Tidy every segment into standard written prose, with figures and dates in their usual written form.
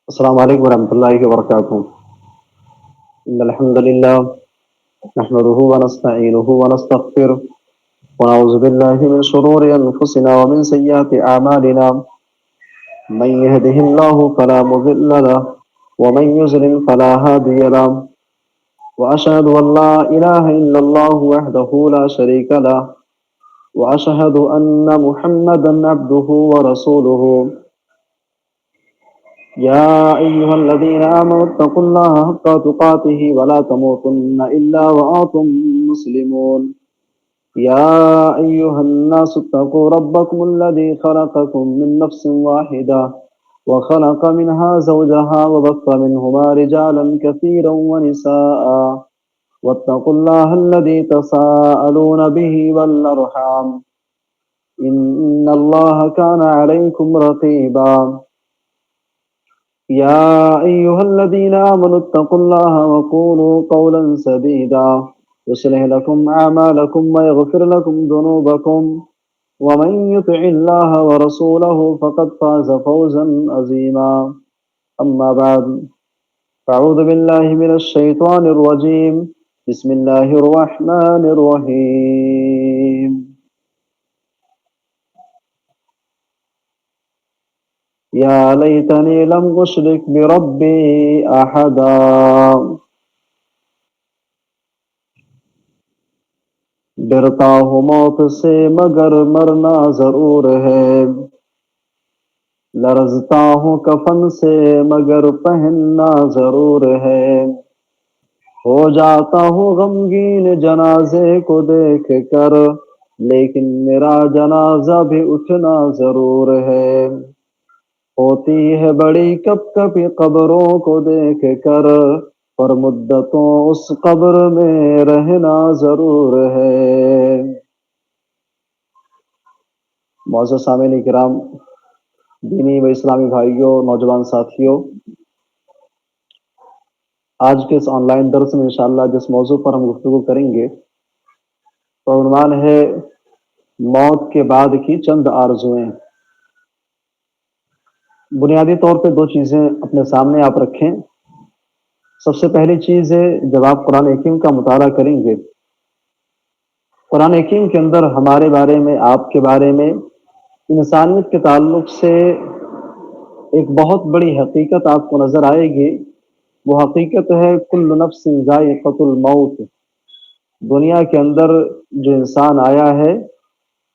السلام علیکم ورحمۃ اللہ وبرکاتہ۔ ان الحمد للہ نحمده ونستعینه ونستغفره ونعوذ بالله من شرور انفسنا ومن سیئات اعمالنا، من يهده الله فلا مضل له ومن يضلل فلا هادي له، واشهد ان لا اله الا الله وحده لا شريك له، واشهد ان محمدا عبده ورسوله۔ يا أيها الذين آمنوا اتقوا الله حق تقاته ولا تموتن إلا وأنتم مسلمون۔ يا أيها الناس اتقوا ربكم الذي خلقكم من نفس واحدة وخلق منها زوجها وبث منهما رجالا كثيرا ونساء، واتقوا الله الذي تساءلون به والأرحام إن الله كان عليكم رقيبا۔ يا أيها الذين آمنوا اتقوا الله وقولوا قولا سديدا يصلح لكم أعمالكم ويغفر لكم ذنوبكم، ومن يطع الله ورسوله فقد فاز فوزا عظيما، أما بعد، فأعوذ بالله من الشيطان الرجيم، بسم الله الرحمن الرحيم۔ يا ليتني لم أشرك بربي أحدا۔ ڈرتا ہوں موت سے مگر مرنا ضرور ہے، لرزتا ہوں کفن سے مگر پہننا ضرور ہے، ہو جاتا ہوں غمگین جنازے کو دیکھ کر لیکن میرا جنازہ بھی اٹھنا ضرور ہے، ہوتی ہے بڑی کپ کپی قبروں کو دیکھ کر پر مدتوں اس قبر میں رہنا ضرور ہے۔ معزز سامعین کرام، دینی و اسلامی بھائیوں، نوجوان ساتھیوں، آج کے اس آن لائن درس میں انشاءاللہ جس موضوع پر ہم گفتگو کریں گے تو عنوان ہے موت کے بعد کی چند آرزوئیں۔ بنیادی طور پہ دو چیزیں اپنے سامنے آپ رکھیں۔ سب سے پہلی چیز ہے، جب آپ قرآن حکیم کا مطالعہ کریں گے، قرآن حکیم کے اندر ہمارے بارے میں، آپ کے بارے میں، انسانیت کے تعلق سے ایک بہت بڑی حقیقت آپ کو نظر آئے گی۔ وہ حقیقت ہے کل نفس ذائقۃ الموت۔ دنیا کے اندر جو انسان آیا ہے،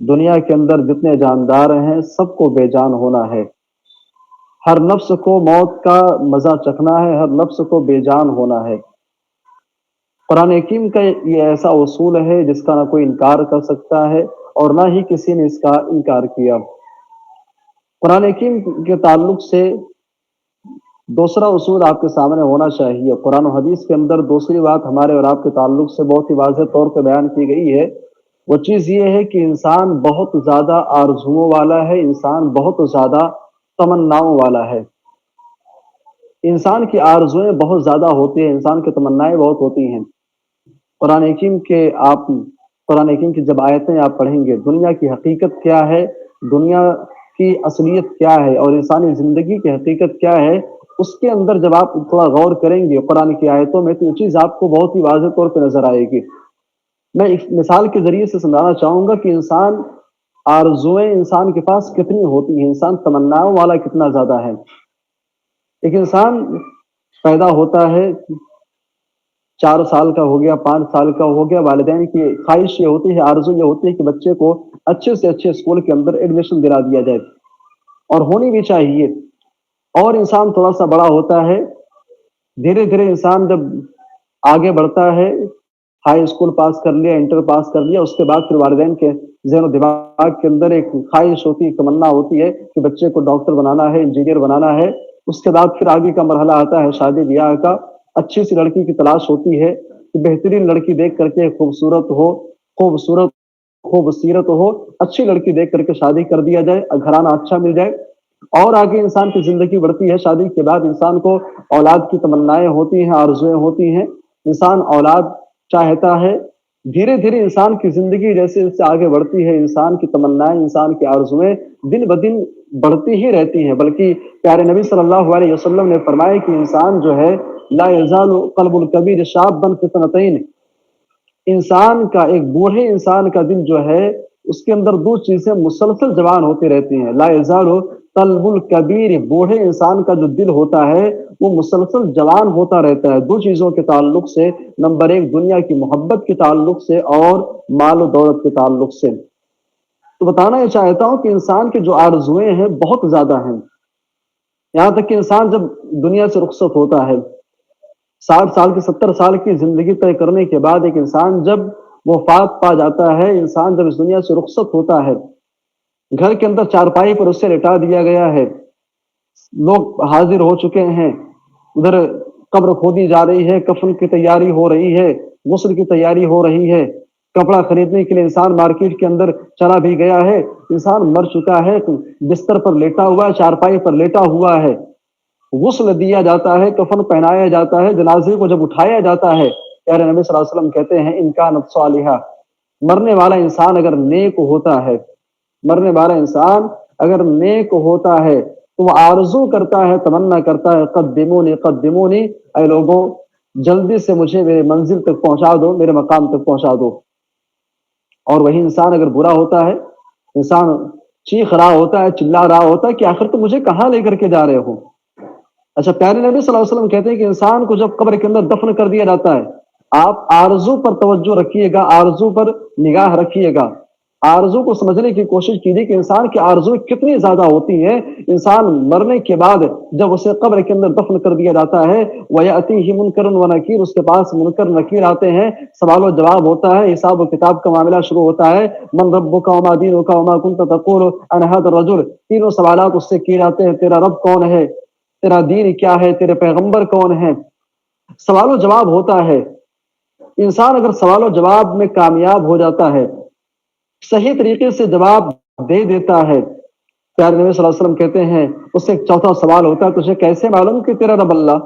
دنیا کے اندر جتنے جاندار ہیں، سب کو بے جان ہونا ہے۔ ہر نفس کو موت کا مزہ چکھنا ہے، ہر نفس کو بے جان ہونا ہے۔ قرآن حکیم کا یہ ایسا اصول ہے جس کا نہ کوئی انکار کر سکتا ہے اور نہ ہی کسی نے اس کا انکار کیا۔ قرآن حکیم کے تعلق سے دوسرا اصول آپ کے سامنے ہونا چاہیے۔ قرآن و حدیث کے اندر دوسری بات ہمارے اور آپ کے تعلق سے بہت ہی واضح طور پہ بیان کی گئی ہے، وہ چیز یہ ہے کہ انسان بہت زیادہ آرزوؤں والا ہے، انسان بہت زیادہ تمناؤں والا ہے۔ انسان کی آرزویں بہت زیادہ ہوتی ہیں، انسان کی تمنائیں بہت ہوتی ہیں۔ قرآن حکیم قرآن حکیم کی جب آیتیں آپ پڑھیں گے، دنیا کی حقیقت کیا ہے، دنیا کی اصلیت کیا ہے اور انسانی زندگی کی حقیقت کیا ہے، اس کے اندر جب آپ تھوڑا غور کریں گے قرآن کی آیتوں میں، تو یہ چیز آپ کو بہت ہی واضح طور پہ نظر آئے گی۔ میں ایک مثال کے ذریعے سے سمجھانا چاہوں گا کہ انسان آرزویں انسان کے پاس کتنی ہوتی ہیں، انسان تمناؤں والا کتنا زیادہ ہے۔ ایک انسان پیدا ہوتا ہے، 4 سال کا ہو گیا، 5 سال کا ہو گیا، والدین کی خواہش یہ ہوتی ہے، آرزو یہ ہوتی ہے کہ بچے کو اچھے سے اچھے اسکول کے اندر ایڈمیشن دلا دیا جائے، اور ہونی بھی چاہیے۔ اور انسان تھوڑا سا بڑا ہوتا ہے، دھیرے دھیرے انسان جب آگے بڑھتا ہے، ہائی اسکول پاس کر لیا، انٹر پاس کر لیا، اس کے بعد پھر والدین کے ذہن و دماغ کے اندر ایک خواہش ہوتی ہے، تمنا ہوتی ہے کہ بچے کو ڈاکٹر بنانا ہے، انجینئر بنانا ہے۔ اس کے بعد پھر آگے کا مرحلہ آتا ہے شادی بیاہ کا۔ اچھی سی لڑکی کی تلاش ہوتی ہے کہ بہترین لڑکی دیکھ کر کے خوبصورت ہو، خوبصورت ہو، اچھی لڑکی دیکھ کر کے شادی کر دیا جائے، گھرانہ اچھا مل جائے۔ اور آگے انسان کی زندگی بڑھتی ہے، شادی کے بعد انسان کو اولاد کی تمنائیں ہوتی ہیں، آرزویں ہوتی ہیں، انسان اولاد چاہتا ہے۔ دھیرے دھیرے انسان کی زندگی جیسے جیسے آگے بڑھتی ہے، انسان کی تمنائیں، انسان کی آرزویں دن بدن بڑھتی ہی رہتی ہیں، بلکہ پیارے نبی صلی اللہ علیہ وسلم نے فرمایا کہ انسان جو ہے لا یزال قلب الکبیر شابا فتنتین، انسان کا، ایک بوڑھے انسان کا دل جو ہے اس کے اندر دو چیزیں مسلسل جوان ہوتی رہتی ہیں۔ لا یزال قلب الکبیر، بوڑھے انسان کا جو دل ہوتا ہے وہ مسلسل جوان ہوتا رہتا ہے دو چیزوں کے تعلق سے، نمبر ایک دنیا کی محبت کے تعلق سے اور مال و دولت کے تعلق سے۔ تو بتانا یہ چاہتا ہوں کہ انسان کے جو آرزویں ہیں بہت زیادہ ہیں، یہاں تک کہ انسان جب دنیا سے رخصت ہوتا ہے، 60 سال کی 70 سال کی زندگی طے کرنے کے بعد ایک انسان جب وفات پا جاتا ہے، انسان جب اس دنیا سے رخصت ہوتا ہے، گھر کے اندر چارپائی پر اسے لٹا دیا گیا ہے، لوگ حاضر ہو چکے ہیں، ادھر قبر کھودی جا رہی ہے، کفن کی تیاری ہو رہی ہے، غسل کی تیاری ہو رہی ہے، کپڑا خریدنے کے لیے انسان مارکیٹ کے اندر چلا بھی گیا ہے، انسان مر چکا ہے، بستر پر لیٹا ہوا ہے، چارپائی پر لیٹا ہوا ہے، غسل دیا جاتا ہے، کفن پہنایا جاتا ہے، جنازے کو جب اٹھایا جاتا ہے، پیارے نبی صلی اللہ علیہ وسلم کہتے ہیں انکانت صالحہ، مرنے والا انسان اگر نیک ہوتا ہے، مرنے والا انسان اگر نیک ہوتا ہے تو وہ آرزو کرتا ہے، تمنا کرتا ہے قدمونی قدمونی، اے لوگوں جلدی سے مجھے میرے منزل تک پہنچا دو، میرے مقام تک پہنچا دو۔ اور وہی انسان اگر برا ہوتا ہے، انسان چیخ رہا ہوتا ہے، چلا رہا ہوتا ہے کہ آخر تو مجھے کہاں لے کر کے جا رہے ہو۔ اچھا، پیارے نبی صلی اللہ علیہ وسلم کہتے ہیں کہ انسان کو جب قبر کے اندر دفن کر دیا جاتا ہے، آپ آرزو پر توجہ رکھیے گا، آرزو پر نگاہ رکھیے گا، آرزو کو سمجھنے کی کوشش کیجیے کہ انسان کی آرزو کتنی زیادہ ہوتی ہیں۔ انسان مرنے کے بعد جب اسے قبر کے اندر دفن کر دیا جاتا ہے، وَيَأْتِيهِ مُنْكَرٌ وَنَكِيرٌ، اس کے پاس منکر نکیر آتے ہیں، سوال و جواب ہوتا ہے، حساب و کتاب کا معاملہ شروع ہوتا ہے، من ربک وما دینک وما کنت تقول عن هذا الرجل، تینوں سوالات اس سے کیے جاتے ہیں، تیرا رب کون ہے، تیرا دین کیا ہے، تیرے پیغمبر کون ہیں، سوال و جواب ہوتا ہے۔ انسان اگر سوال و جواب میں کامیاب ہو جاتا ہے، صحیح طریقے سے جواب دے دیتا ہے، پیارے نبی صلی اللہ علیہ وسلم کہتے ہیں اس سے ایک چوتھا سوال ہوتا ہے، تجھے کیسے معلوم کہ تیرا رب اللہ،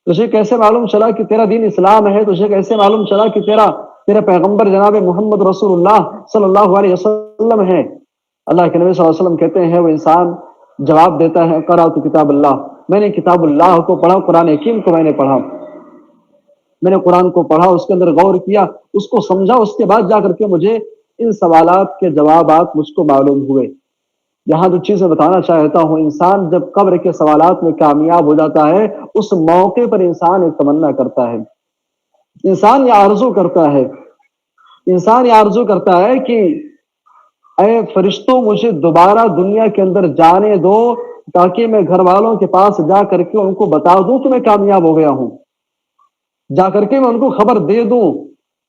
تجھے کیسے معلوم چلا کہ تیرا دین اسلام ہے، تجھے کیسے معلوم چلا کہ تیرا پیغمبر جناب محمد رسول اللہ صلی اللہ علیہ وسلم ہے۔ اللہ کے نبی صلی اللہ علیہ وسلم کہتے ہیں وہ انسان جواب دیتا ہے قرأت کتاب اللہ، میں نے کتاب اللہ کو پڑھا، قرآن حکیم کو میں نے پڑھا، میں نے قرآن کو پڑھا، اس کے اندر غور کیا، اس کو سمجھا، اس کے بعد جا کر کے مجھے ان سوالات کے جوابات مجھ کو معلوم ہوئے۔ یہاں جو چیزیں بتانا چاہتا ہوں، انسان جب قبر کے سوالات میں کامیاب ہو جاتا ہے، اس موقع پر انسان ایک تمنا کرتا ہے، انسان یہ آرزو کرتا ہے، انسان یہ آرزو کرتا ہے کہ اے فرشتوں مجھے دوبارہ دنیا کے اندر جانے دو، تاکہ میں گھر والوں کے پاس جا کر کے ان کو بتا دوں کہ میں کامیاب ہو گیا ہوں، جا کر کے میں ان کو خبر دے دوں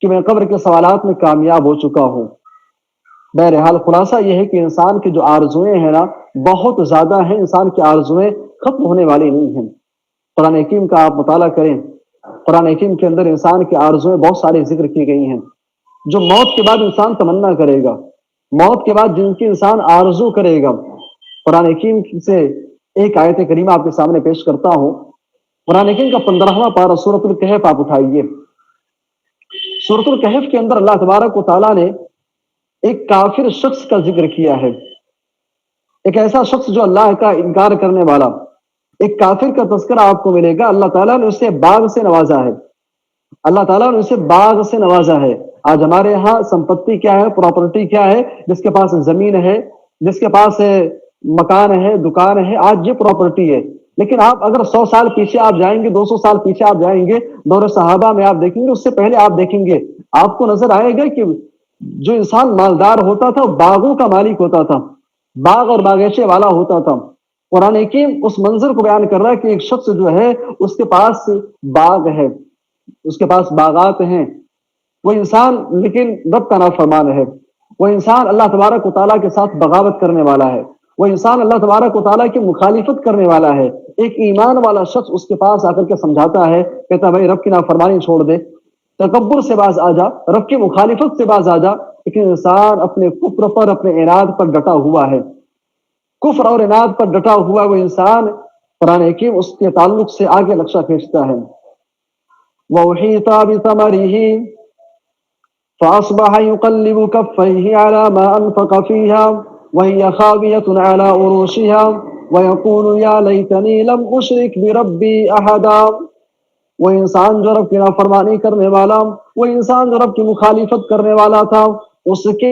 کہ میں قبر کے سوالات میں کامیاب ہو چکا ہوں۔ بہرحال خلاصہ یہ ہے کہ انسان کی جو آرزویں ہیں نا بہت زیادہ ہیں، انسان کی آرزویں ختم ہونے والی نہیں ہیں۔ قرآن حکیم کا آپ مطالعہ کریں، قرآن حکیم کے اندر انسان کی آرزویں بہت ساری ذکر کی گئی ہیں، جو موت کے بعد انسان تمنا کرے گا، موت کے بعد جن کی انسان آرزو کرے گا۔ قرآن حکیم سے ایک آیت کریمہ آپ کے سامنے پیش کرتا ہوں، قرآن حکیم کا 15واں پارہ سورۃ الکہف آپ اٹھائیے۔ سورۃ الکہف کے اندر اللہ تبارک و تعالیٰ نے ایک کافر شخص کا ذکر کیا ہے، ایک ایسا شخص جو اللہ کا انکار کرنے والا، ایک کافر کا تذکرہ آپ کو ملے گا۔ اللہ تعالیٰ نے اسے باغ سے نوازا ہے، اللہ تعالیٰ نے اسے باغ سے نوازا ہے۔ آج ہمارے یہاں سمپتی کیا ہے، پراپرٹی کیا ہے، جس کے پاس زمین ہے، جس کے پاس مکان ہے، دکان ہے، آج یہ پراپرٹی ہے۔ لیکن آپ اگر 100 سال پیچھے آپ جائیں گے، 200 سال پیچھے آپ جائیں گے، دور صحابہ میں آپ دیکھیں گے، اس سے پہلے آپ دیکھیں گے، آپ کو نظر آئے گا کہ جو انسان مالدار ہوتا تھا باغوں کا مالک ہوتا تھا، باغ اور باغیچے والا ہوتا تھا۔ قرآن حکیم اس منظر کو بیان کر رہا ہے کہ ایک شخص جو ہے اس کے پاس باغ ہے، اس کے پاس باغات ہیں، وہ انسان لیکن رب کا نافرمان ہے، وہ انسان اللہ تبارک و تعالیٰ کے ساتھ بغاوت کرنے والا ہے، وہ انسان اللہ تبارک و تعالیٰ کی مخالفت کرنے والا ہے۔ ایک ایمان والا شخص اس کے پاس آ کر کے سمجھاتا ہے، کہتا ہے بھائی رب کی نافرمانی چھوڑ دے، تکبر سے باز آ جا، رب کی مخالفت سے باز آ جا، لیکن انسان اپنے کفر پر، اپنے عناد پر ڈٹا ہوا ہے، کفر اور عناد پر ڈٹا ہوا وہ انسان، قرآن حکیم اس کے تعلق سے آگے نقشہ کھینچتا ہے۔ وَأُحِيطَ بِثَمَرِهِ فَأَصْبَحَ يُقَلِّبُ كَفَّيْهِ عَلَى مَا أَنفَقَ فِيهَا وهي خاوية على عروشها ويقول يا ليتني لم أشرك بربي أحدا. وہ انسان جو رب کی نافرمانی کرنے والا، وہ انسان جو رب کی مخالفت کرنے والا تھا، اس کے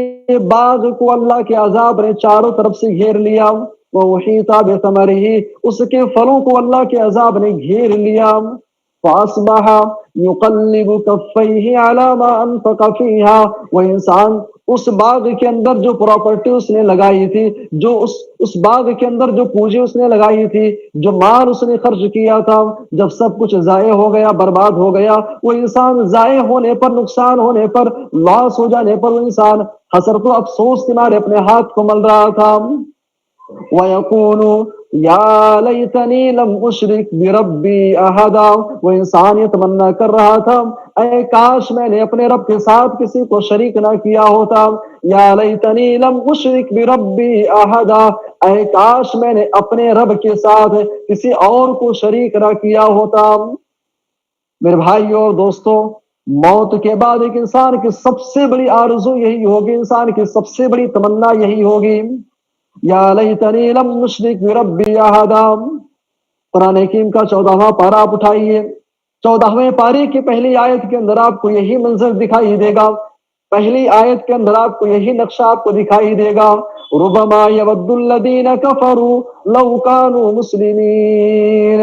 بعد کو اللہ کے عذاب نے چاروں طرف سے گھیر لیا، وَأُحِيطَ بِثَمَرِهِ، اس کے پھلوں کو اللہ کے عذاب نے گھیر لیا، فَأَصْبَحَ يُقَلِّبُ كَفَّيْهِ عَلَى مَا أَنفَقَ فِيهَا، وہ انسان اس باغ کے اندر جو پراپرٹی اس نے لگائی تھی، جو اس باغ کے اندر جو پونجی اس نے لگائی تھی، جو مال اس نے خرچ کیا تھا، جب سب کچھ ضائع ہو گیا، برباد ہو گیا، وہ انسان ضائع ہونے پر، نقصان ہونے پر، لاس ہو جانے پر، وہ انسان حسرت و افسوس کے مارے اپنے ہاتھ کو مل رہا تھا، وَيَقُولُ يَا لَيْتَنِي لَمْ أُشْرِكْ بِرَبِّي أَحَدًا، وہ انسان یہ تمنا کر رہا تھا اے کاش میں نے اپنے رب کے ساتھ کسی کو شریک نہ کیا ہوتا، یا لیتنی لم اشرک بربی احدا، اے کاش میں نے اپنے رب کے ساتھ کسی اور کو شریک نہ کیا ہوتا۔ میرے بھائیو اور دوستو، موت کے بعد ایک انسان کی سب سے بڑی آرزو یہی ہوگی، انسان کی سب سے بڑی تمنا یہی ہوگی، یا لیتنی لم اشرک بربی احدا۔ قرآن حکیم کا 14واں پارہ آپ اٹھائیے، 14ویں پارے کی پہلی آیت کے اندر آپ کو یہی منظر دکھائی دے گا، پہلی آیت کے اندر آپ کو یہی نقشہ آپ کو دکھائی دے گا، ربما یود الذین کفروا لو کانوا مسلمین۔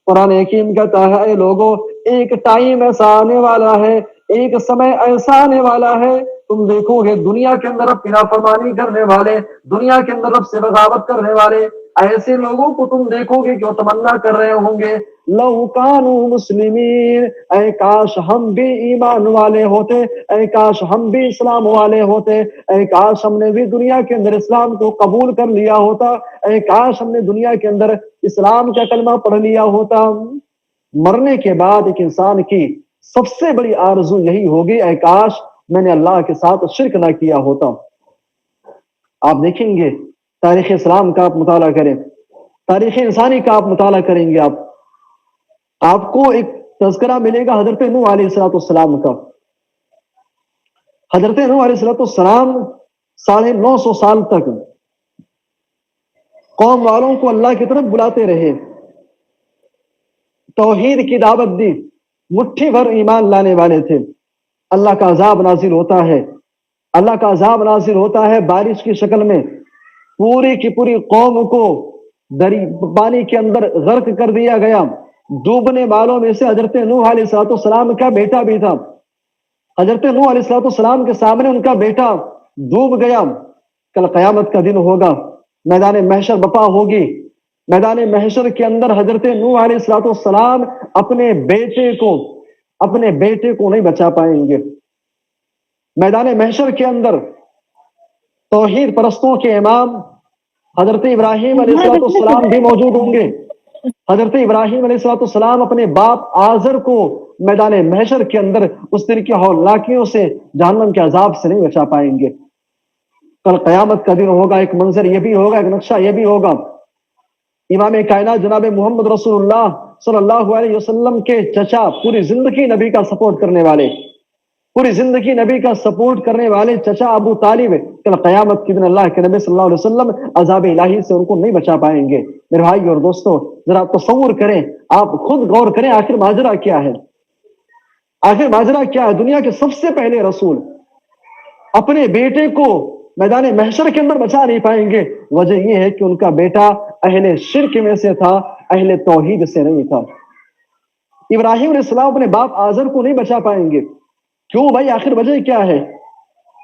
قرآن حکیم کہتا ہے اے لوگو، ایک ٹائم ایسا آنے والا ہے، ایک سمے ایسا آنے والا ہے، تم دیکھو گے دنیا کے اندر رب کی نافرمانی کرنے والے، دنیا کے اندر رب سے بغاوت کرنے والے ایسے لوگوں کو تم دیکھو گے کہ وہ تمنا کر رہے ہوں گے لو کانوا مسلمین، اے کاش ہم بھی ایمان والے ہوتے، اے کاش ہم بھی اسلام والے ہوتے، اے کاش ہم نے بھی دنیا کے اندر اسلام کو قبول کر لیا ہوتا، اے کاش ہم نے دنیا کے اندر اسلام کا کلمہ پڑھ لیا ہوتا۔ مرنے کے بعد ایک انسان کی سب سے بڑی آرزو یہی ہوگی اے کاش میں نے اللہ کے ساتھ شرک نہ کیا ہوتا۔ آپ دیکھیں گے تاریخ اسلام کا آپ مطالعہ کریں، تاریخ انسانی کا آپ مطالعہ کریں گے، آپ کو ایک تذکرہ ملے گا حضرت نوح علیہ السلام کا۔ حضرت نوح علیہ السلام 950 سال تک قوم والوں کو اللہ کی طرف بلاتے رہے، توحید کی دعوت دی، مٹھی بھر ایمان لانے والے تھے۔ اللہ کا عذاب نازل ہوتا ہے، اللہ کا عذاب نازل ہوتا ہے بارش کی شکل میں، پوری کی پوری قوم کو پانی کے اندر غرق کر دیا گیا۔ ڈوبنے والوں میں سے حضرت نوح علیہ السلام کا بیٹا بھی تھا۔ حضرت نوح علیہ السلام کے سامنے ان کا بیٹا ڈوب گیا۔ کل قیامت کا دن ہوگا، میدان محشر بپا ہوگی، میدان محشر کے اندر حضرت نوح علیہ السلام اپنے بیٹے کو نہیں بچا پائیں گے۔ میدان محشر کے اندر توحید پرستوں کے امام حضرت ابراہیم علیہ السلام بھی موجود ہوں گے۔ حضرت ابراہیم علیہ السلام اپنے باپ آزر کو میدان محشر کے اندر اس دن کی ہولناکیوں سے، جہنم کے عذاب سے نہیں بچا پائیں گے۔ کل قیامت کا دن ہوگا، ایک منظر یہ بھی ہوگا، ایک نقشہ یہ بھی ہوگا، امام کائنات جناب محمد رسول اللہ صلی اللہ علیہ وسلم کے چچا، پوری زندگی نبی کا سپورٹ کرنے والے، پوری زندگی نبی کا سپورٹ کرنے والے چچا ابو طالب، کل قیامت کے دن اللہ کے نبی صلی اللہ علیہ وسلم عذاب الہی سے ان کو نہیں بچا پائیں گے۔ میرے بھائی اور دوستو، ذرا تصور کریں، آپ خود غور کریں، آخر ماجرا کیا ہے؟ آخر ماجرا کیا ہے؟ دنیا کے سب سے پہلے رسول اپنے بیٹے کو میدان محشر کے اندر بچا نہیں پائیں گے۔ وجہ یہ ہے کہ ان کا بیٹا اہل شرک میں سے تھا، اہل توحید سے نہیں تھا۔ ابراہیم علیہ السلام اپنے باپ آزر کو نہیں بچا پائیں گے، کیوں بھائی؟ آخر وجہ کیا ہے؟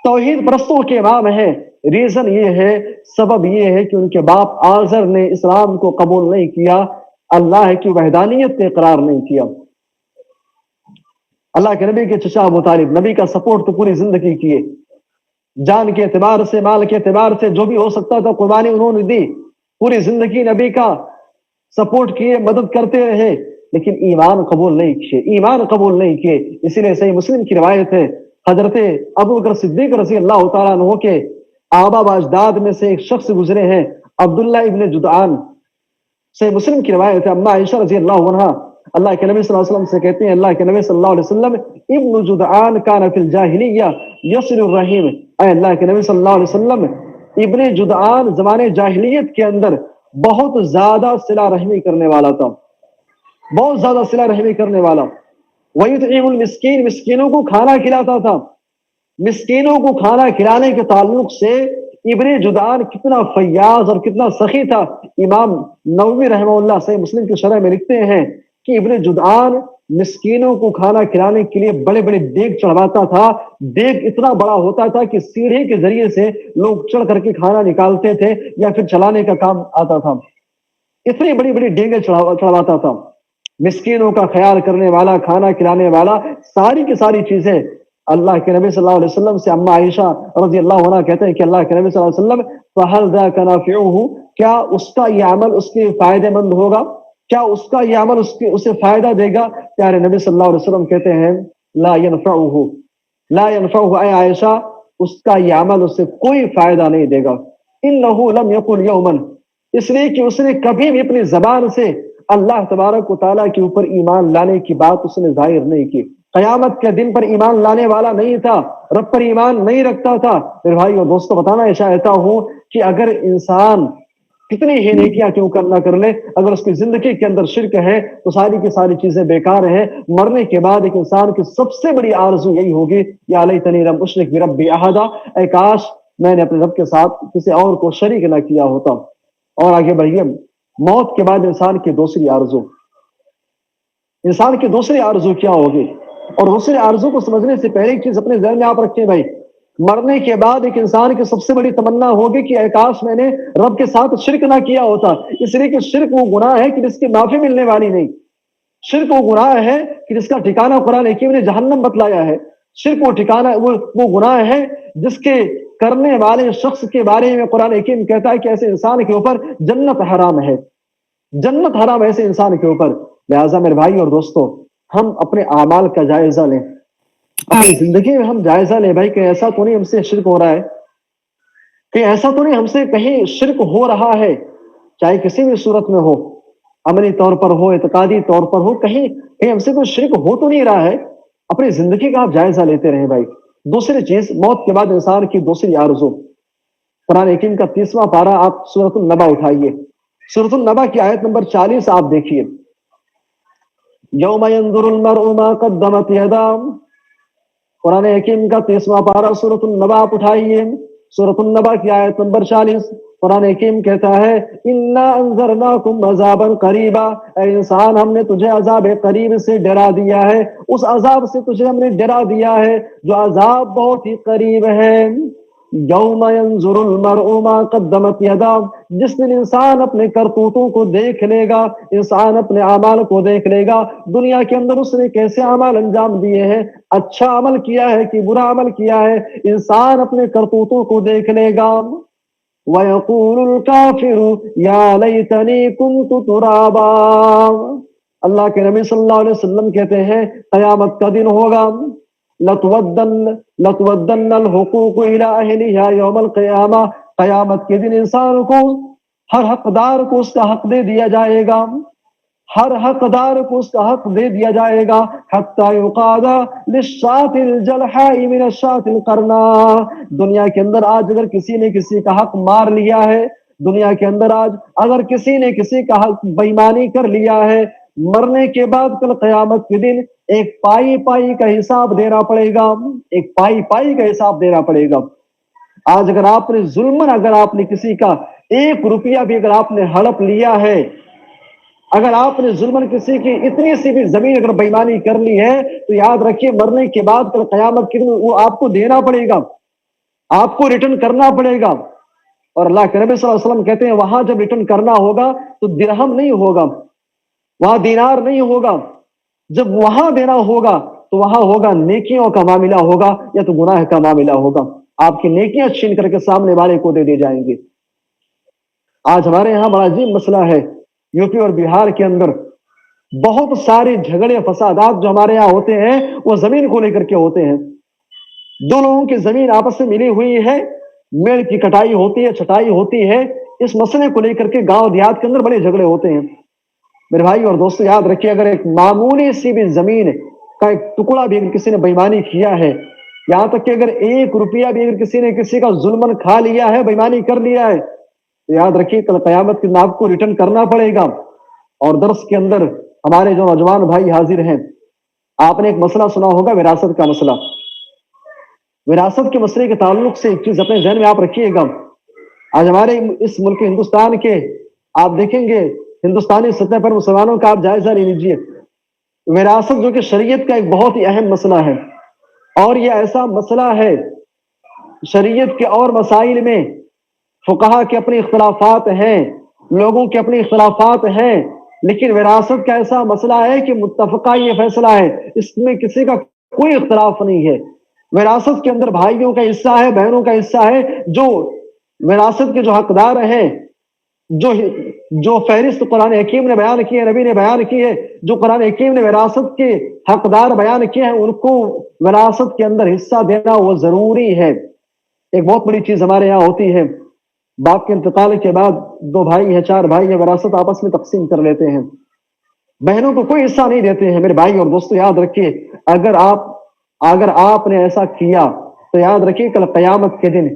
توحید پرستوں کے امام ہے، ریزن یہ ہے، سبب یہ ہے کہ ان کے باپ آزر نے اسلام کو قبول نہیں کیا، اللہ کی وحدانیت پہ اقرار نہیں کیا۔ اللہ کے نبی کے چچا ابو طالب نبی کا سپورٹ تو پوری زندگی کیے، جان کے اعتبار سے، مال کے اعتبار سے، جو بھی ہو سکتا تھا قربانی انہوں نے دی، پوری زندگی نبی کا سپورٹ کیے، مدد کرتے رہے، لیکن ایمان قبول نہیں کیے، ایمان قبول نہیں کیے۔ اسی لیے صحیح مسلم کی روایت ہے، حضرت ابوبکر صدیق رضی اللہ تعالیٰ عنہ کے آبا و اجداد میں سے ایک شخص گزرے ہیں، عبداللہ ابن جدعان، صحیح مسلم کی روایت ہے، اما عائشہ رضی اللہ عنہ اللہ کے نبی صلی اللہ علیہ وسلم سے کہتے ہیں، اللہ کے نبی صلی اللہ علیہ وسلم ابن جدعان کان فی الجاہلیہ یصل الرحیم، اے اللہ کے نبی صلی اللہ علیہ وسلم ابن جدعان زمانے جاہلیت کے اندر بہت زیادہ صلہ رحمی کرنے والا تھا، بہت زیادہ صلہ رحمی کرنے والا۔ وَيُطْعِمُ الْمِسْكِينَ، مسکینوں کو کھانا کھلاتا تھا۔ مسکینوں کو کھانا کھلانے کے تعلق سے ابن جدعان کتنا فیاض اور کتنا سخی تھا، امام نووی رحمہ اللہ صحیح مسلم کی شرح میں لکھتے ہیں کہ ابن جدعان مسکینوں کو کھانا کھلانے کے لیے بڑے بڑے دیگ چڑھواتا تھا۔ دیگ اتنا بڑا ہوتا تھا کہ سیڑھی کے ذریعے سے لوگ چڑھ کر کے کھانا نکالتے تھے یا پھر چلانے کا کام آتا تھا، اتنی بڑی بڑی دیگیں چڑھواتا تھا۔ مسکینوں کا خیال کرنے والا، کھانا کھلانے والا، ساری کی ساری چیزیں اللہ کے نبی صلی اللہ علیہ وسلم سے اما عائشہ رضی اللہ عنہ کہتے ہیں کہ اللہ کے نبی صلی اللہ علیہ وسلم فَهَلْ ذَاكَ نَافِعُهُ، کیا اس کا یہ عمل اس کے فائدہ مند ہوگا، کیا اس کا یہ عمل اسے فائدہ دے گا؟ پیارے نبی صلی اللہ علیہ وسلم کہتے ہیں لا ينفعه، لا ينفعه، اے عائشہ اس کا یہ عمل اسے کوئی فائدہ نہیں دے گا۔ انه لم يقل يوما، اس لیے کہ اس نے کبھی بھی اپنی زبان سے اللہ تبارک و تعالیٰ کے اوپر ایمان لانے کی بات اس نے ظاہر نہیں کی، قیامت کے دن پر ایمان لانے والا نہیں تھا، رب پر ایمان نہیں رکھتا تھا۔ میرے بھائی اور دوستو بتانا چاہتا ہوں کہ اگر انسان کتنی ہی نیکیاں کیوں نہ کر لے، اگر اس کی زندگی کے اندر شرک ہے تو ساری کی ساری چیزیں بیکار ہیں۔ مرنے کے بعد ایک انسان کی سب سے بڑی آرزو یہی ہوگی یا لیتنی لم اشرک بربی احدا، اے کاش میں نے اپنے رب کے ساتھ کسی اور کو شریک نہ کیا ہوتا۔ اور آگے بڑھیے، موت کے بعد انسان کی دوسری آرزو، انسان کی دوسری آرزو کیا ہوگی؟ اور دوسری آرزو کو سمجھنے سے پہلے ایک چیز اپنے ذہن میں آپ رکھیں بھائی، مرنے کے بعد ایک انسان کی سب سے بڑی تمنا ہوگی کہ اے کاش میں نے رب کے ساتھ شرک نہ کیا ہوتا، اس لیے کہ شرک وہ گناہ ہے کہ جس کی معافی ملنے والی نہیں، شرک وہ گناہ ہے کہ جس کا ٹھکانہ قرآن حکیم نے جہنم بتلایا ہے، شرک وہ ٹھکانہ وہ گناہ ہے جس کے کرنے والے شخص کے بارے میں قرآن حکیم کہتا ہے کہ ایسے انسان کے اوپر جنت حرام ہے، جنت حرام ایسے انسان کے اوپر۔ لہٰذا میرے بھائی اور دوستو ہم اپنے اعمال کا جائزہ لیں، اپنی زندگی میں ہم جائزہ لیں بھائی کہ ایسا تو نہیں ہم سے شرک ہو رہا ہے، کہ ایسا تو نہیں ہم سے کہیں شرک ہو رہا ہے، چاہے کسی بھی صورت میں ہو، عملی طور پر ہو، اعتقادی طور پر ہو، کہیں ہم سے کوئی شرک ہو تو نہیں رہا ہے۔ اپنی زندگی کا آپ جائزہ لیتے رہیں بھائی۔ دوسری چیز، موت کے بعد انسان کی دوسری آرزو، قرآن حکیم کا 30واں پارہ آپ سورۃ النبا اٹھائیے، سورۃ النبا کی آیت نمبر 40 آپ دیکھیے، یوم ینظر المرء ما قدمت یداہ، قرآن حکیم کا 30واں پارہ سورۃ النبا آپ اٹھائیے، سورۃ النبا کی آیت نمبر 40، قرآن حکیم کہتا ہے انا انذرناکم عذابا قریبا، اے انسان ہم نے تجھے عذاب قریب سے ڈرا دیا ہے، اس عذاب سے تجھے ہم نے ڈرا دیا ہے جو عذاب بہت ہی قریب ہے۔ یوم ینظر المرء ما قدمت یداہ، جس دن انسان اپنے کرتوتوں کو دیکھ لے گا، انسان اپنے اعمال کو دیکھ لے گا، دنیا کے اندر اس نے کیسے اعمال انجام دیے ہیں، اچھا عمل کیا ہے کہ برا عمل کیا ہے، انسان اپنے کرتوتوں کو دیکھ لے گا۔ وَيَقُولُ الْكَافِرُ يَا لَيْتَنِي كُنْتُ تُرَابًا، اللہ کے نبی صلی اللہ علیہ وسلم کہتے ہیں قیامت کا دن ہوگا، لَتُوَدَّنَّ الْحُقُوقُ إِلَىٰ أَهْلِهَا يَوْمَ الْقِيَامَةِ، قیامت کے دن انسان کو، ہر حقدار کو اس کا حق دے دیا جائے گا، ہر حقدار کو اس کا حق دے دیا جائے گا، حَتَّى يُقَادَ لِلشَّاةِ الْجَلْحَاءِ مِنَ الشَّاةِ الْقَرْنَاءِ، دنیا کے اندر آج اگر کسی نے کسی کا حق مار لیا ہے، دنیا کے اندر آج اگر کسی نے کسی کا حق بےایمانی کر لیا ہے، مرنے کے بعد کل قیامت کے دن ایک پائی پائی کا حساب دینا پڑے گا، ایک پائی پائی کا حساب دینا پڑے گا۔ آج اگر آپ نے ظلمن، اگر آپ نے کسی کا 1 روپیہ بھی اگر آپ نے ہڑپ لیا ہے، اگر آپ نے ظلمن کسی کی اتنی سی بھی زمین اگر بےایمانی کر لی ہے، تو یاد رکھیے مرنے کے بعد کل قیامت کے دن وہ آپ کو دینا پڑے گا، آپ کو ریٹرن کرنا پڑے گا۔ اور اللہ کے نبی صلی اللہ علیہ وسلم کہتے ہیں وہاں جب ریٹرن کرنا ہوگا تو درہم نہیں ہوگا، وہاں دینار نہیں ہوگا، جب وہاں دینا ہوگا تو وہاں ہوگا نیکیوں کا معاملہ ہوگا یا تو گناہ کا معاملہ ہوگا، آپ کی نیکیاں چھین کر کے سامنے والے کو دے دی جائیں گے۔ آج ہمارے یہاں بڑا عجیب مسئلہ ہے، یو پی اور بہار کے اندر بہت سارے جھگڑے فسادات جو ہمارے یہاں ہوتے ہیں وہ زمین کو لے کر کے ہوتے ہیں، دو لوگوں کی زمین آپس میں ملی ہوئی ہے، میڑ کی کٹائی ہوتی ہے، چھٹائی ہوتی ہے، اس مسئلے کو لے کر کے گاؤں دیہات کے اندر بڑے جھگڑے ہوتے ہیں۔ میرے بھائی اور دوستو یاد رکھیے، اگر ایک معمولی سی بھی زمین کا ایک ٹکڑا بھی کسی نے بےایمانی کیا ہے، یہاں تک کہ اگر 1 روپیہ بھی اگر کسی نے کسی کا ظلمن کھا لیا ہے، بےایمانی کر لیا ہے، تو یاد رکھیے کل قیامت کے دن آپ کو ریٹرن کرنا پڑے گا۔ اور درس کے اندر ہمارے جو نوجوان بھائی حاضر ہیں، آپ نے ایک مسئلہ سنا ہوگا، وراثت کا مسئلہ۔ وراثت کے مسئلے کے تعلق سے ایک چیز اپنے ذہن میں آپ رکھیے گا۔ آج ہمارے اس ملک ہندوستان کے آپ دیکھیں گے، ہندوستانی سطح پر مسلمانوں کا آپ جائزہ لے لیجیے، وراثت جو کہ شریعت کا ایک بہت ہی اہم مسئلہ ہے، اور یہ ایسا مسئلہ ہے شریعت کے اور مسائل میں فقہا کے اپنے اختلافات ہیں، لوگوں کے اپنے اختلافات ہیں، لیکن وراثت کا ایسا مسئلہ ہے کہ متفقہ یہ فیصلہ ہے، اس میں کسی کا کوئی اختلاف نہیں ہے۔ وراثت کے اندر بھائیوں کا حصہ ہے، بہنوں کا حصہ ہے، جو وراثت کے جو حقدار ہیں، جو فہرست قرآن حکیم نے بیان کی ہے، نبی نے بیان کی ہے، جو قرآن حکیم نے وراثت کے حقدار بیان کیے ہیں، ان کو وراثت کے اندر حصہ دینا وہ ضروری ہے۔ ایک بہت بڑی چیز ہمارے یہاں ہوتی ہے، باپ کے انتقال کے بعد 2 بھائی ہیں، 4 بھائی ہیں، وراثت آپس میں تقسیم کر لیتے ہیں، بہنوں کو کوئی حصہ نہیں دیتے ہیں۔ میرے بھائی اور دوستو یاد رکھیے، اگر آپ نے ایسا کیا تو یاد رکھیے کل قیامت کے دن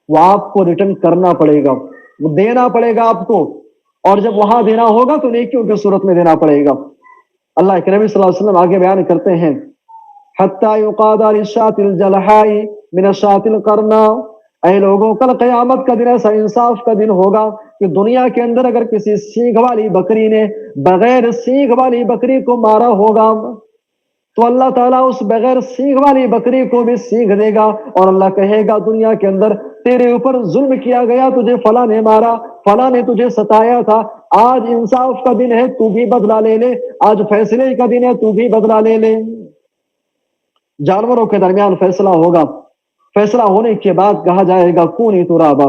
وہ آپ کو ریٹرن کرنا پڑے گا، وہ دینا پڑے گا آپ کو، اور جب وہاں دینا ہوگا تو نیکیوں کی صورت میں دینا پڑے گا۔ اللہ کے نبی صلی اللہ علیہ وسلم آگے بیان کرتے ہیں، حتی یقاد للشاة الجلحاء من الشاة القرناء، اے لوگوں کل قیامت کا دن ایسا انصاف کا دن ہوگا کہ دنیا کے اندر اگر کسی سینگ والی بکری نے بغیر سینگ والی بکری کو مارا ہوگا تو اللہ تعالیٰ اس بغیر سینگ والی بکری کو بھی سینگ دے گا، اور اللہ کہے گا دنیا کے اندر تیرے اوپر ظلم کیا گیا، تجھے فلاں نے مارا، فلاں نے تجھے ستایا تھا، آج انصاف کا دن ہے، تو بھی بدلہ لے لے، آج فیصلے کا دن ہے، تو بھی بدلہ لے لے۔ جانوروں کے درمیان فیصلہ ہوگا، فیصلہ ہونے کے بعد کہا جائے گا کونی ترابا،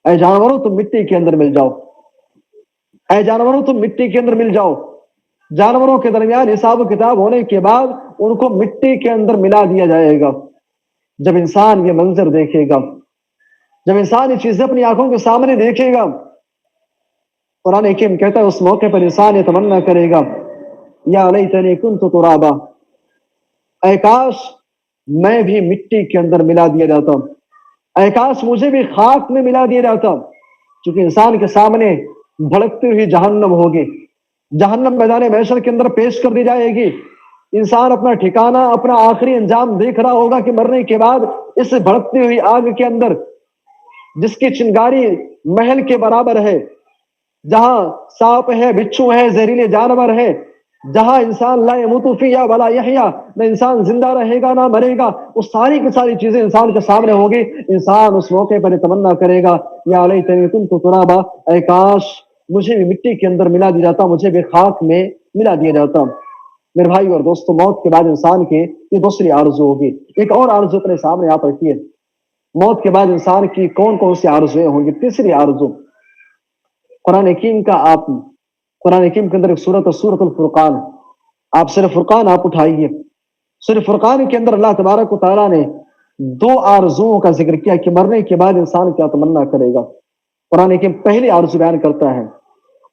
اے جانوروں تم مٹی کے اندر مل جاؤ، اے جانوروں تم مٹی کے اندر مل جاؤ۔ جانوروں کے درمیان حساب و کتاب ہونے کے بعد ان کو مٹی کے اندر ملا دیا جائے گا۔ جب انسان یہ منظر دیکھے گا، جب انسان یہ چیزیں اپنی آنکھوں کے سامنے دیکھے گا، قرآن حکیم کہتا ہے اس موقع پر انسان یہ تمنا کرے گا، یا لیتنی کنت ترابا، اے کاش میں بھی مٹی کے اندر ملا دیا جاتا، اے کاش مجھے بھی خاک میں ملا دیا جاتا۔ چونکہ انسان کے سامنے بھڑکتی ہوئی جہنم ہوگی، جہنم میدان محشر کے اندر پیش کر دی جائے گی، انسان اپنا ٹھکانہ، اپنا آخری انجام دیکھ رہا ہوگا کہ مرنے کے بعد اس بھڑکتی ہوئی آگ کے اندر، جس کی چنگاری محل کے برابر ہے، جہاں سانپ ہے، بچھو ہے، زہریلے جانور ہے، جہاں انسان لا یموت فیہا ولا یحیا، نہ انسان زندہ رہے گا نہ مرے گا، وہ ساری کی ساری چیزیں انسان کے سامنے ہوگی۔ انسان اس موقع پر تمنا کرے گا، یا لیتنی کنت ترابا، اے کاش مجھے بھی مٹی کے اندر ملا دیا جاتا، مجھے بھی خاک میں ملا دیا جاتا۔ میرے بھائی اور دوستو، موت کے بعد انسان کے یہ دوسری آرزو ہوگی۔ ایک اور آرزو اپنے سامنے آپ رکھیے، موت کے بعد انسان کی کون کون سی آرزویں ہوں گی۔ تیسری آرزو، قرآن حکیم کا، آپ قرآن حکیم کے اندر ایک سورت ہے، سورت الفرقان، آپ صرف فرقان آپ اٹھائیے، صرف فرقان کے اندر اللہ تبارک و تعالیٰ نے 2 آرزوؤں کا ذکر کیا کہ مرنے کے بعد انسان کیا تمنا کرے گا۔ قرآن حکیم پہلی آرزو بیان کرتا ہے،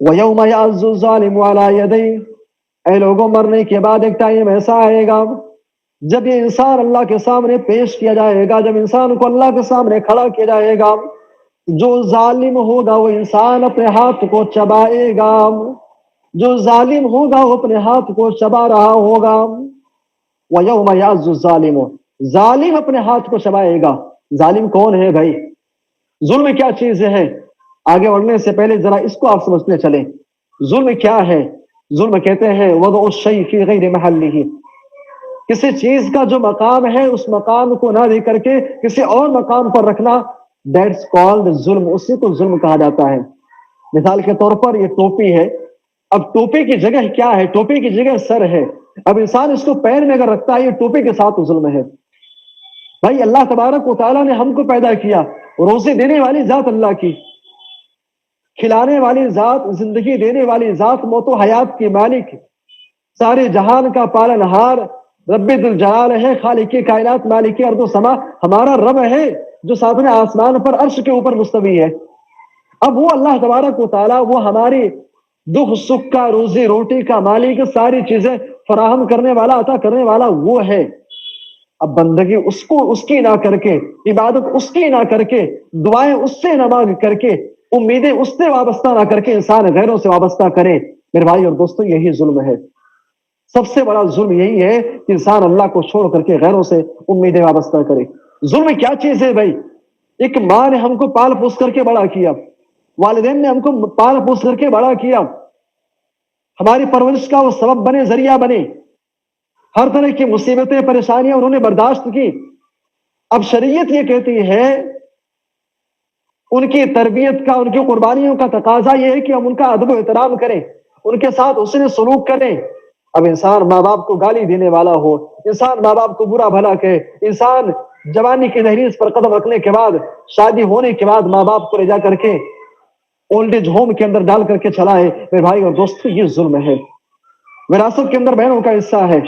وَيَوْمَ يَعَضُّ الظَّالِمُ عَلَىٰ يَدَيْهِ، اے لوگوں مرنے کے بعد ایک ٹائم ایسا آئے گا جب یہ انسان اللہ کے سامنے پیش کیا جائے گا، جب انسان کو اللہ کے سامنے کھڑا کیا جائے گا، جو ظالم ہوگا وہ انسان اپنے ہاتھ کو چبائے گا، جو ظالم ہوگا وہ اپنے ہاتھ کو چبا رہا ہوگا۔ وَيَوْمَ يَعَضُّ الظَّالِمُ، ظالم اپنے ہاتھ کو چبائے گا۔ ظالم کون ہے بھائی؟ ظلم کیا چیز ہے؟ آگے بڑھنے سے پہلے ذرا اس کو آپ سمجھتے چلیں، ظلم کیا ہے؟ ظلم کہتے ہیں وضع الشیء فی غیر محلہ، کسی چیز کا جو مقام ہے اس مقام کو نہ دے کر کے کسی اور مقام پر رکھنا، دیٹس کالڈ ظلم، اسی کو ظلم کہا جاتا ہے۔ مثال کے طور پر یہ ٹوپی ہے، اب ٹوپی کی جگہ کیا ہے؟ ٹوپی کی جگہ سر ہے، اب انسان اس کو پیر میں اگر رکھتا ہے یہ ٹوپی کے ساتھ ظلم ہے۔ بھائی اللہ تبارک و تعالیٰ نے ہم کو پیدا کیا، روزی دینے والی ذات اللہ کی، کھلانے والی ذات، زندگی دینے والی ذات، موت و حیات کی مالک، سارے جہان کا پالن ہار، رب ذوالجلال ہے، خالق کائنات، مالک ارض و سما، ہمارا رب ہے جو ساتویں آسمان پر عرش کے اوپر مستوی ہے۔ اب وہ اللہ تبارک و تعالیٰ، وہ ہماری دکھ سکھ کا، روزی روٹی کا مالک، ساری چیزیں فراہم کرنے والا، عطا کرنے والا وہ ہے۔ اب بندگی اس کی نہ کر کے، عبادت اس کی نہ کر کے، دعائیں اس سے نہ مانگ کر کے، امیدیں اس سے وابستہ نہ کر کے انسان غیروں سے وابستہ کرے، میرے بھائی اور دوستو یہی ظلم ہے۔ سب سے بڑا ظلم یہی ہے کہ انسان اللہ کو چھوڑ کر کے غیروں سے امیدیں وابستہ کرے۔ ظلم کیا چیز ہے بھائی؟ ایک ماں نے ہم کو پال پوس کر کے بڑا کیا، والدین نے ہم کو پال پوس کر کے بڑا کیا، ہماری پرورش کا وہ سبب بنے، ذریعہ بنے، ہر طرح کی مصیبتیں پریشانیاں انہوں نے برداشت کی۔ اب شریعت یہ کہتی ہے ان کی تربیت کا، ان کی قربانیوں کا تقاضا یہ ہے کہ ہم ان کا ادب و احترام کریں، ان کے ساتھ حسن سلوک کریں۔ اب انسان ماں باپ کو گالی دینے والا ہو، انسان ماں باپ کو برا بھلا کہے، انسان جوانی کی دہلیز پر قدم رکھنے کے بعد، شادی ہونے کے بعد ماں باپ کو لے جا کر کے اولڈ ایج ہوم کے اندر ڈال کر کے چلا ہے، میرے بھائی اور دوستو یہ ظلم ہے۔ وراثت کے اندر بہنوں کا حصہ ہے۔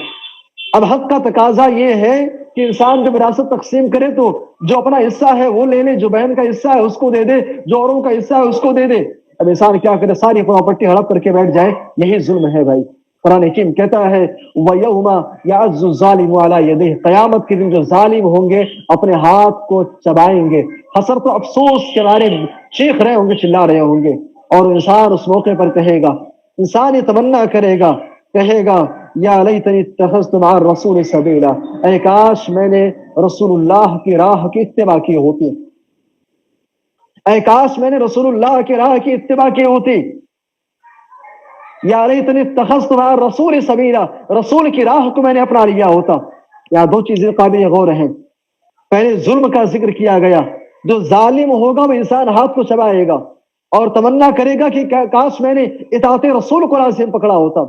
اب حق کا تقاضا یہ ہے کہ انسان جب وراثت تقسیم کرے تو جو اپنا حصہ ہے وہ لے لے، جو بہن کا حصہ ہے اس کو دے دے، جو اوروں کا حصہ ہے اس کو دے دے۔ اب انسان کیا کرے؟ ساری پراپرٹی ہڑپ کر کے بیٹھ جائے، یہی ظلم ہے بھائی۔ قرآن حکیم کہتا ہے وَيَوْمَ يَعَزُّ الظَّالِمُ عَلَىٰ يَدَيْهِ، قیامت کے دن جو ظالم ہوں گے اپنے ہاتھ کو چبائیں گے، حسرت و افسوس کے بارے میں چیخ رہے ہوں گے، چلا رہے ہوں گے، اور انسان اس موقع پر کہے گا، انسان یہ تمنا کرے گا، کہے گا یا لیتنی اتخذت مع الرسول سبیلا، اے کاش میں نے رسول اللہ کی راہ کی اتباع کی ہوتی، اے کاش میں نے رسول اللہ کی راہ کی اتباع کی ہوتی، یا لیتنی اتخذت مع الرسول سبیلا، رسول کی راہ کو میں نے اپنا لیا ہوتا۔ یہاں دو چیزیں قابل غور ہیں۔ پہلے ظلم کا ذکر کیا گیا، جو ظالم ہوگا وہ انسان ہاتھ کو چبائے گا اور تمنا کرے گا کہ کاش میں نے اطاعت رسول کو لازم پکڑا ہوتا۔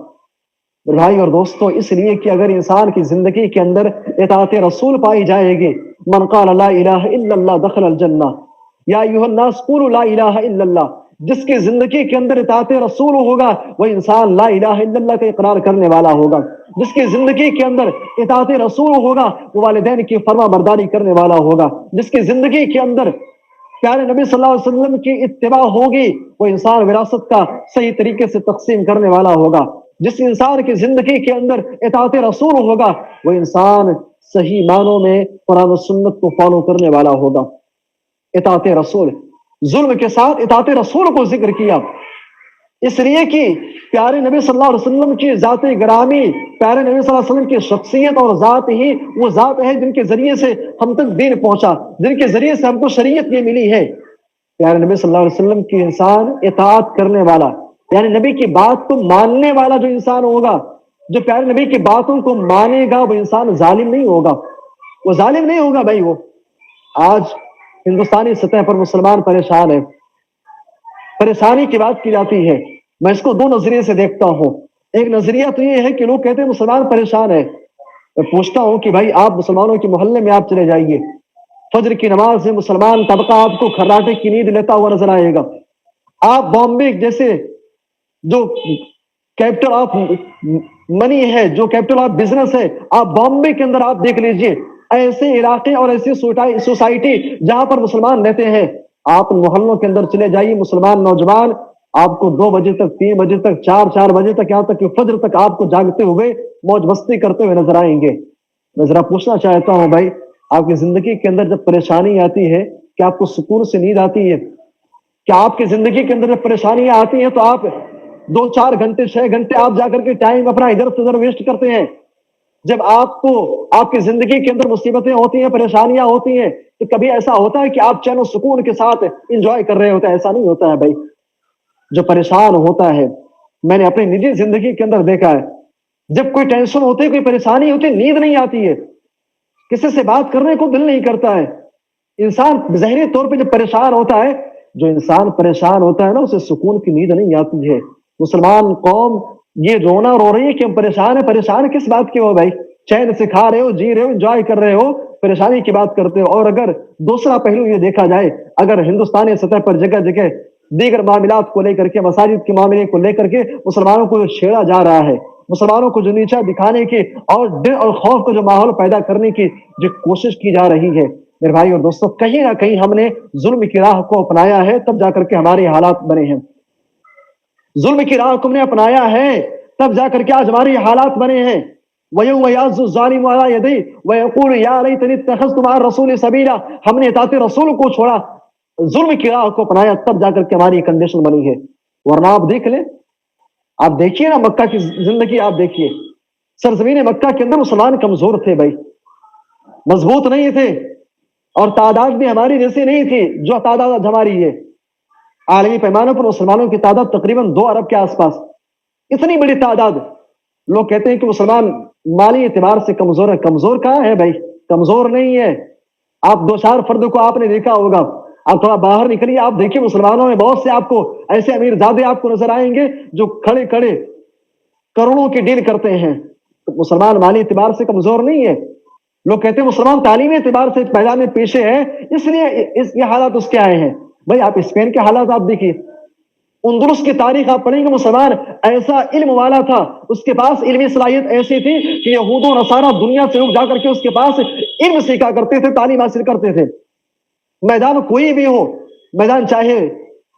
بھائی اور دوستو اس لیے کہ اگر انسان کی زندگی کے اندر اطاعت رسول پائی جائے گی، من قال لا الہ الا اللہ دخل الجنہ، یا ایھا الناس قولوا لا الہ الا اللہ، جس کی زندگی کے اندر اطاعت رسول ہوگا وہ انسان لا الہ الا اللہ کا اقرار کرنے والا ہوگا، جس کی زندگی کے اندر اطاعت رسول ہوگا وہ والدین کی فرما برداری کرنے والا ہوگا، جس کی زندگی کے اندر پیارے نبی صلی اللہ علیہ وسلم کی اتباع ہوگی وہ انسان وراثت کا صحیح طریقے سے تقسیم کرنے والا ہوگا، جس انسان کی زندگی کے اندر اطاعت رسول ہوگا وہ انسان صحیح معنوں میں قرآن و سنت کو فالو کرنے والا ہوگا۔ اطاعت رسول، ظلم کے ساتھ اطاعت رسول کو ذکر کیا اس لیے کہ پیارے نبی صلی اللہ علیہ وسلم کی ذات گرامی، پیارے نبی صلی اللہ علیہ وسلم کی شخصیت اور ذات ہی وہ ذات ہے جن کے ذریعے سے ہم تک دین پہنچا، جن کے ذریعے سے ہم کو شریعت یہ ملی ہے۔ پیارے نبی صلی اللہ علیہ وسلم کی انسان اطاعت کرنے والا، یعنی نبی کی بات کو ماننے والا جو انسان ہوگا، جو پیارے نبی کی باتوں کو مانے گا وہ انسان ظالم نہیں ہوگا، وہ ظالم نہیں ہوگا بھائی۔ وہ آج ہندوستانی سطح پر مسلمان پریشان ہے، پریشانی کی بات کی جاتی ہے، میں اس کو دو نظریے سے دیکھتا ہوں۔ ایک نظریہ تو یہ ہے کہ لوگ کہتے ہیں مسلمان پریشان ہے، میں پوچھتا ہوں کہ بھائی آپ مسلمانوں کے محلے میں آپ چلے جائیے، فجر کی نماز میں مسلمان طبقہ آپ کو کھراٹے کی نیند لیتا ہوا نظر آئے گا۔ آپ بامبے جیسے جو کیپٹل آف منی ہے، جو کیپٹل آف بزنس ہے، آپ بامبے کے اندر آپ دیکھ لیجئے ایسے علاقے اور ایسی سوسائٹی جہاں پر مسلمان رہتے ہیں، آپ محلوں کے اندر چلے جائیے، مسلمان نوجوان آپ کو 2 بجے تک، 3 بجے تک، 4 بجے تک، یہاں تک کہ فجر تک آپ کو جاگتے ہوئے موج مستی کرتے ہوئے نظر آئیں گے۔ میں ذرا پوچھنا چاہتا ہوں بھائی، آپ کی زندگی کے اندر جب پریشانی آتی ہے کیا آپ کو سکون سے نیند آتی ہے؟ کیا آپ کی زندگی کے اندر جب پریشانیاں آتی ہیں تو آپ 2-4 گھنٹے 6 گھنٹے آپ جا کر کے ٹائم اپنا ادھر سے ادھر ویسٹ کرتے ہیں؟ جب آپ کو آپ کی زندگی کے اندر مصیبتیں ہوتی ہیں، پریشانیاں ہوتی ہیں، تو کبھی ایسا ہوتا ہے کہ آپ چین و سکون کے ساتھ انجوائے کر رہے ہوتے ہیں؟ ایسا نہیں ہوتا ہے بھائی۔ جو پریشان ہوتا ہے، میں نے اپنی نجی زندگی کے اندر دیکھا ہے، جب کوئی ٹینشن ہوتی ہے، کوئی پریشانی ہوتی ہے، نیند نہیں آتی ہے، کسی سے بات کرنے کو دل نہیں کرتا ہے، انسان ذہنی طور پہ جب پریشان ہوتا ہے، جو انسان پریشان ہوتا ہے نا اسے سکون کی نیند نہیں آتی ہے۔ مسلمان قوم یہ رونا رو رہی ہے کہ ہم پریشان ہیں، پریشان کس بات کے ہو بھائی؟ چین سے کھا رہے ہو، جی رہے ہو، انجوائے کر رہے ہو، پریشانی کی بات کرتے ہو۔ اور اگر دوسرا پہلو یہ دیکھا جائے، اگر ہندوستانی سطح پر جگہ جگہ دیگر معاملات کو لے کر کے، مساجد کے معاملے کو لے کر کے مسلمانوں کو جو چھیڑا جا رہا ہے، مسلمانوں کو جو نیچا دکھانے کی اور ڈر اور خوف کا جو ماحول پیدا کرنے کی جو کوشش کی جا رہی ہے، میرے بھائی اور دوستو کہیں نہ کہیں ہم نے ظلم کی راہ کو اپنایا ہے، تب جا کر کے ہمارے حالات بنے ہیں۔ ظلم کی راہ کو ہم نے اپنایا ہے، تب جا کر کے آج ہمارے حالات بنے ہیں۔ وَيَوْمَ يَعَضُّ الظَّالِمُ عَلَىٰ يَدَيْهِ وَيَقُولُ يَا لَيْتَنِي اتَّخَذْتُ مَعَ الرَّسُولِ سَبِيلًا، ہم نے اطاعت رسول کو چھوڑا، ظلم کی راہ کو اپنایا، تب جا کر کے ہماری کنڈیشن بنی ہے۔ ورنہ آپ دیکھ لیں، آپ دیکھیے نا مکہ کی زندگی، آپ دیکھیے سرزمین مکہ کے اندر مسلمان کمزور تھے بھائی، مضبوط نہیں تھے، اور تعداد بھی ہماری جیسی نہیں تھی جو تعداد ہماری ہے۔ عالمی پیمانوں پر مسلمانوں کی تعداد تقریباً 2 ارب کے آس پاس، اتنی بڑی تعداد۔ لوگ کہتے ہیں کہ مسلمان مالی اعتبار سے کمزور ہے، کمزور کہاں ہے بھائی؟ کمزور نہیں ہے۔ آپ 2-4 فرد کو آپ نے دیکھا ہوگا، آپ تھوڑا باہر نکلیے، آپ دیکھیے مسلمانوں میں بہت سے آپ کو ایسے امیر زادے آپ کو نظر آئیں گے جو کھڑے کھڑے کروڑوں کی ڈیل کرتے ہیں۔ تو مسلمان مالی اعتبار سے کمزور نہیں ہے۔ لوگ کہتے ہیں مسلمان تعلیمی اعتبار سے میدان میں پیچھے ہے، اس لیے یہ حالات اس کے آئے ہیں۔ بھائی آپ اسپین کے حالات آپ دیکھیے، اندلس کی تاریخ آپ پڑھیں گے، مسلمان ایسا علم والا تھا، اس کے پاس علمی صلاحیت ایسی تھی کہ یہود و نصارہ دنیا سے لوگ جا کر کے اس کے پاس علم سیکھا کرتے تھے، تعلیم حاصل کرتے تھے۔ میدان کوئی بھی ہو، میدان چاہے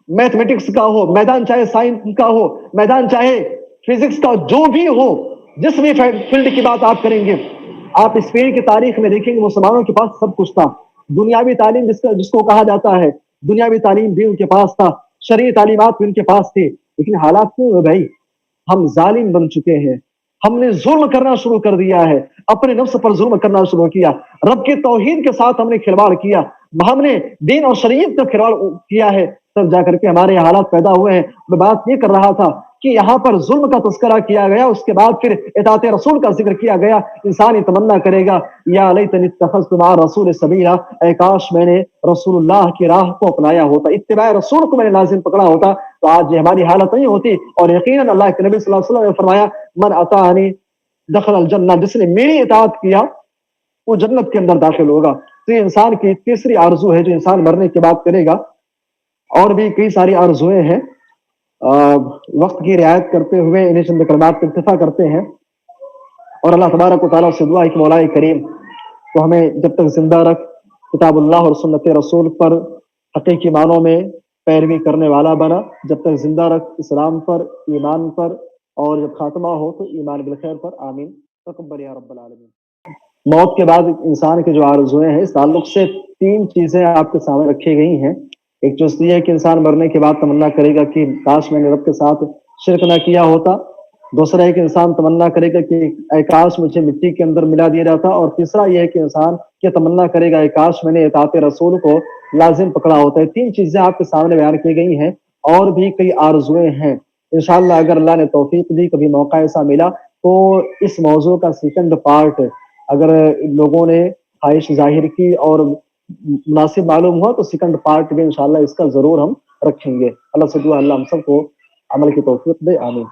میتھمیٹکس کا ہو، میدان چاہے سائنس کا ہو، میدان چاہے فزکس کا، جو بھی ہو، جس بھی فیلڈ کی بات آپ کریں گے، آپ اسپین کی تاریخ میں دیکھیں گے مسلمانوں کے پاس سب کچھ تھا۔ دنیاوی تعلیم جس کو کہا جاتا ہے، دنیاوی تعلیم بھی ان کے پاس تھا، شرعی تعلیمات بھی ان کے پاس تھی، لیکن حالات کیوں ہے بھائی؟ ہم ظالم بن چکے ہیں، ہم نے ظلم کرنا شروع کر دیا ہے، اپنے نفس پر ظلم کرنا شروع کیا، رب کی توحید کے ساتھ ہم نے کھلواڑ کیا، ہم نے دین اور شریعت کا کھلواڑ کیا ہے، تب جا کر کے ہمارے حالات پیدا ہوئے ہیں۔ میں بات یہ کر رہا تھا کہ یہاں پر ظلم کا تذکرہ کیا گیا، اس کے بعد پھر اطاعت رسول کا ذکر کیا گیا۔ انسان یہ تمنا کرے گا، یا لیتنی اتخذت مع الرسول سبیلا، اے کاش میں نے رسول اللہ کی راہ کو اپنایا ہوتا، اتباع رسول کو میں نے لازم پکڑا ہوتا، تو آج یہ ہماری حالت نہیں ہوتی۔ اور یقیناً اللہ کے نبی صلی اللہ علیہ وسلم نے فرمایا، من اطاعنی دخل الجنہ، جس نے میری اطاعت کیا وہ جنت کے اندر داخل ہوگا۔ تو یہ انسان کی تیسری آرزو ہے جو انسان مرنے کے بعد کرے گا۔ اور بھی کئی ساری آرزویں ہیں، وقت کی رعایت کرتے ہوئے انہیں چند کلمات پہ اکتفا کرتے ہیں، اور اللہ تبارک و تعالیٰ سے دعا ہے کہ مولا کریم تو ہمیں جب تک زندہ رکھ، کتاب اللہ اور سنت رسول پر حقیقی معنوں میں پیروی کرنے والا بنا، جب تک زندہ رکھ اسلام پر، ایمان پر، اور جب خاتمہ ہو تو ایمان بالخیر پر۔ آمین تقبل یا رب العالمین۔ موت کے بعد انسان کے جو آرزویں ہیں، اس تعلق سے 3 چیزیں آپ کے سامنے رکھی گئی ہیں۔ ایک چیز یہ ہے کہ انسان مرنے کے بعد تمنا کرے گا کہ کاش میں نے رب کے ساتھ شرک نہ کیا ہوتا۔ دوسرا ہے کہ انسان تمنا کرے گا کہ اے کاش مجھے مٹی کے اندر ملا دیا جاتا۔ اور تیسرا یہ ہے کہ انسان یہ تمنا کرے گا اے کاش میں نے اطاعت رسول کو لازم پکڑا ہوتا ہے۔ 3 چیزیں آپ کے سامنے بیان کی گئی ہیں، اور بھی کئی آرزویں ہیں۔ انشاءاللہ اگر اللہ نے توفیق دی، کبھی موقع ایسا ملا تو اس موضوع کا سیکنڈ پارٹ اگر لوگوں نے خواہش ظاہر کی اور مناسب معلوم ہوا تو سیکنڈ پارٹ بھی انشاءاللہ اس کا ضرور ہم رکھیں گے۔ اللہ سے دعا اللہ ہم سب کو عمل کی توفیق دے، آمین۔